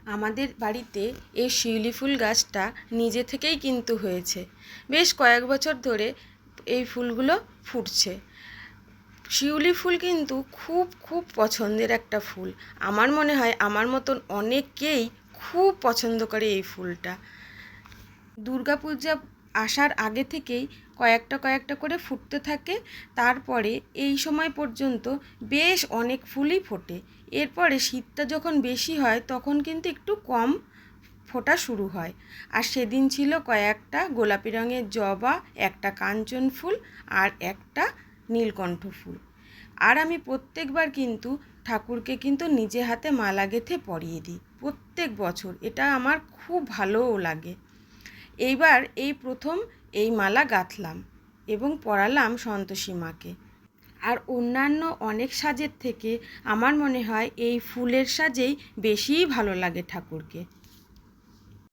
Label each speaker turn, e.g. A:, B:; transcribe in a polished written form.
A: আমাদের বাড়িতে এই শিউলি ফুল গাছটা নিজে থেকেই কিন্তু হয়েছে। বেশ কয়েক বছর ধরে এই ফুলগুলো ফুটছে। শিউলি ফুল কিন্তু খুব খুব পছন্দের একটা ফুল। আমার মনে হয় আমার মতন অনেকেই খুব পছন্দ করে এই ফুলটা। দুর্গাপূজা আসার আগে থেকেই কয়েকটা করে ফুটতে থাকে। তারপরে এই সময় পর্যন্ত বেশ অনেক ফুলই ফোটে। এরপরে শীতটা যখন বেশি হয় তখন কিন্তু একটু কম ফোটা শুরু হয়। আর সেদিন ছিল কয়েকটা গোলাপি রঙের জবা, একটা কাঞ্চন ফুল আর একটা নীলকণ্ঠ ফুল। আর আমি প্রত্যেকবার কিন্তু ঠাকুরকে কিন্তু নিজে হাতে মালা গেঁথে পরিয়ে দিই প্রত্যেক বছর। এটা আমার খুব ভালোও লাগে। এইবার এই প্রথম এই মালা গাঁথলাম এবং পরালাম সন্তোষী মাকে। আর অন্যান্য অনেক সাজের থেকে আমার মনে হয় এই ফুলের সাজেই বেশিই ভালো লাগে ঠাকুরকে।